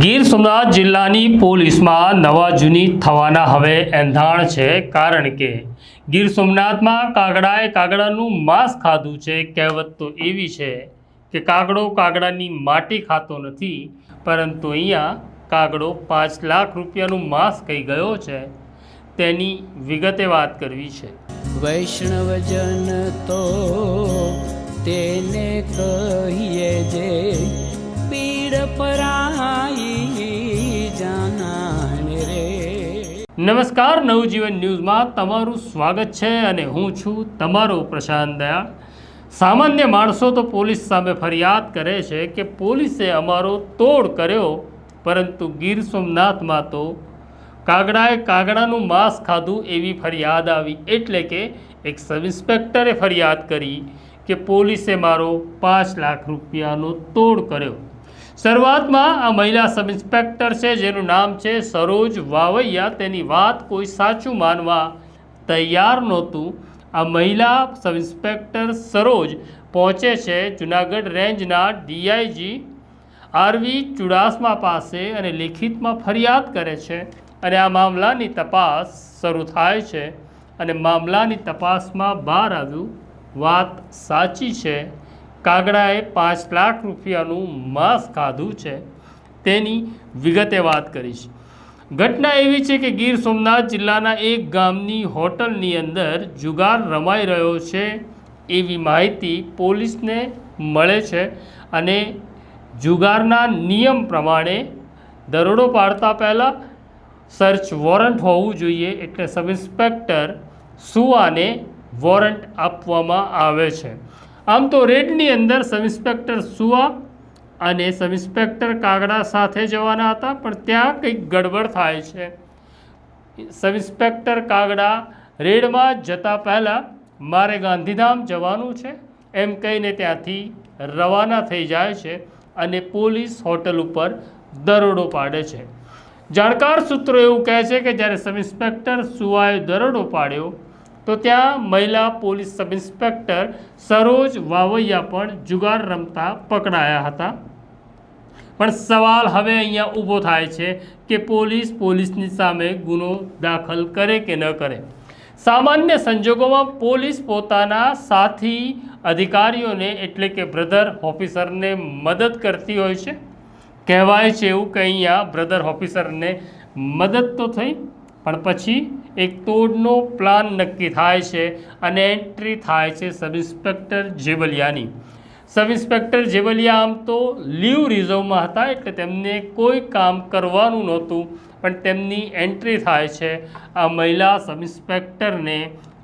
ગીર સોમનાથ જિલ્લાની પોલીસમાં નવા જૂની થવાના હવે એંધાણ છે, કારણ કે ગીર સોમનાથમાં કાગડાએ કાગડાનું માંસ ખાધું છે। કહેવત તો એવી છે કે કાગડો કાગડાની માટી ખાતો નથી, પરંતુ અહીંયા કાગડો 5 લાખ રૂપિયાનું માંસ ખાઈ ગયો છે। તેની વિગતે વાત કરવી છે। વૈષ્ણવજન તો તેને કહીએ જે પીડ પરાઈ જાનાને રે। નમસ્કાર, નવજીવન ન્યૂઝમાં તમારું સ્વાગત છે અને હું છું તમારો પ્રશાંત દયાળ। સામાન્ય માણસો તો પોલીસ સામે ફરિયાદ કરે છે કે પોલીસે અમારો તોડ કર્યો, પરંતુ ગીર સોમનાથમાં તો કાગડાએ કાગડાનું માંસ ખાધું એવી ફરિયાદ આવી, એટલે કે એક સબ ઇન્સ્પેક્ટરે ફરિયાદ કરી કે પોલીસે મારો 5 લાખ રૂપિયાનો તોડ કર્યો। શરૂઆતમાં આ મહિલા સબ ઇન્સ્પેક્ટર છે, જેનું નામ છે સરોજ વાવૈયા, તેની વાત કોઈ સાચું માનવા તૈયાર નહોતું। આ મહિલા સબ ઇન્સ્પેક્ટર સરોજ પહોંચે છે જૂનાગઢ રેન્જના ડીઆઈજી આરવી ચુડાસમા પાસે અને લેખિતમાં ફરિયાદ કરે છે અને આ મામલાની તપાસ શરૂ થાય છે અને મામલાની તપાસમાં બહાર આવ્યું વાત સાચી છે। કાગડાએ 5 લાખ રૂપિયાનું માંસ ખાધું છે, તેની વિગતે વાત કરીશ। ઘટના એવી છે કે ગીર સોમનાથ જિલ્લાના એક ગામની હોટલની અંદર જુગાર રમાઈ રહ્યો છે એવી માહિતી પોલીસને મળે છે અને જુગારના નિયમ પ્રમાણે દરોડો પાડતા પહેલાં સર્ચ વોરંટ હોવું જોઈએ, એટલે સબ ઇન્સ્પેક્ટર સુવાને વોરંટ આપવામાં આવે છે। આમ તો રેડની અંદર સબ ઇન્સ્પેક્ટર સુવા અને સબ ઇન્સ્પેક્ટર કાગડા સાથે જવાના હતા, પણ ત્યાં કંઈક ગડબડ થાય છે। સબ ઇન્સ્પેક્ટર કાગડા રેડમાં જતા પહેલાં મારે ગાંધીધામ જવાનું છે એમ કહીને ત્યાંથી રવાના થઈ જાય છે અને પોલીસ હોટલ ઉપર દરોડો પાડે છે। જાણકાર સૂત્રો એવું કહે છે કે જ્યારે સબ ઇન્સ્પેક્ટર સુવાએ દરોડો પાડ્યો તો ત્યાં મહિલા પોલીસ સબ ઇન્સ્પેક્ટર સરોજ વાવૈયા પણ જુગાર રમતા પકડાયા હતા। પણ સવાલ હવે અહીંયા ઊભો થાય છે કે પોલીસની સામે ગુનો દાખલ કરે કે ન કરે। સામાન્ય સંજોગોમાં પોલીસ પોતાના સાથી અધિકારીઓને એટલે કે બ્રધર ઓફિસરને મદદ કરતી હોય છે। કહેવાય છે એવું કે અહીંયા બ્રધર ઓફિસરને મદદ તો થઈ, પણ પછી એક તોડનો પ્લાન નક્કી થાય છે અને એન્ટ્રી થાય છે સબ ઇન્સ્પેક્ટર જેવલિયાની। સબ ઇન્સ્પેક્ટર જેવલિયા આમ તો લીવ રિઝર્વમાં હતા, એટલે તેમને કોઈ કામ કરવાનું નહોતું, પણ તેમની એન્ટ્રી થાય છે। આ મહિલા સબ ઇન્સ્પેક્ટરને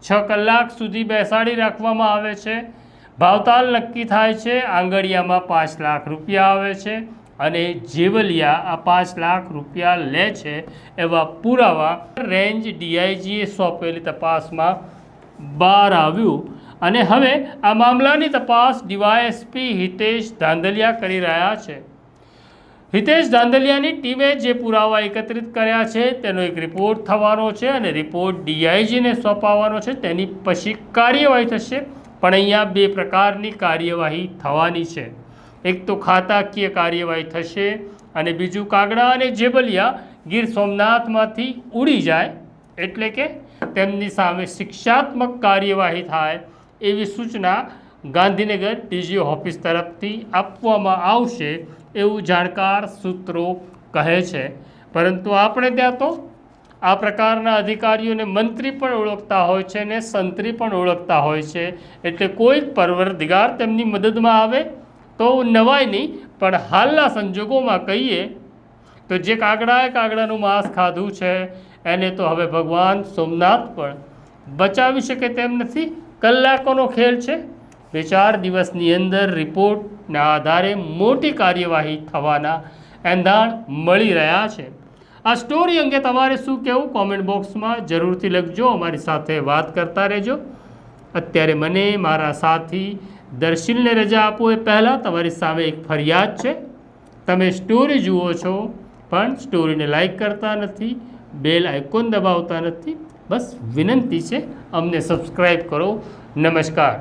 6 કલાક સુધી બેસાડી રાખવામાં આવે છે। ભાવતાલ નક્કી થાય છે, આંગળીયામાં 5 લાખ રૂપિયા આવે છે અને જેવલિયા આ 5 લાખ રૂપિયા લે છે એવા પુરાવા રેન્જ ડીઆઈજીએ સોંપેલી તપાસમાં બહાર આવ્યું અને હવે આ મામલાની તપાસ ડીવાયએસપી હિતેશ ધાંધલિયા કરી રહ્યા છે। હિતેશ ધાંધલિયાની ટીમે જે પુરાવા એકત્રિત કર્યા છે તેનો એક રિપોર્ટ થવાનો છે અને રિપોર્ટ ડીઆઈજીને સોંપવાનો છે, તેની પછી કાર્યવાહી થશે। પણ અહીંયા 2 પ્રકારની કાર્યવાહી થવાની છે। એક તો ખાતાકીય કાર્યવાહી થશે અને બીજું કાગડા અને જેવલિયા ગીર સોમનાથમાંથી ઉડી જાય, એટલે કે તેમની સામે શિક્ષાત્મક કાર્યવાહી થાય એવી સૂચના ગાંધીનગર ડીજી ઓફિસ તરફથી આપવામાં આવશે એવું જાણકાર સૂત્રો કહે છે। પરંતુ આપણે ત્યાં તો આ પ્રકારના અધિકારીઓને મંત્રી પણ ઓળખતા હોય છે ને સંત્રી પણ ઓળખતા હોય છે, એટલે કોઈ પરવરદિગાર તેમની મદદમાં આવે તો નવાય નહીં। પણ હાલના સંજોગોમાં કહીએ તો જે કાગડાએ કાગડાનું માંસ ખાધું છે એને તો હવે ભગવાન સોમનાથ પણ બચાવી શકે તેમ નથી। કલાકોનો ખેલ છે। 2-4 દિવસની અંદર રિપોર્ટના આધારે મોટી કાર્યવાહી થવાના એંધાણ મળી રહ્યા છે। આ સ્ટોરી અંગે તમારે શું કહેવું, કોમેન્ટ બોક્સમાં જરૂરથી લખજો, અમારી સાથે વાત કરતા રહેજો। અત્યારે મને મારા સાથી દર્શિલને રજા આપો એ પહેલાં તમારી સામે એક ફરિયાદ છે। તમે સ્ટોરી જુઓ છો પણ સ્ટોરીને લાઈક કરતા નથી, બેલ આઇકોન દબાવતા નથી, બસ વિનંતી છે અમને સબસ્ક્રાઈબ કરો। નમસ્કાર।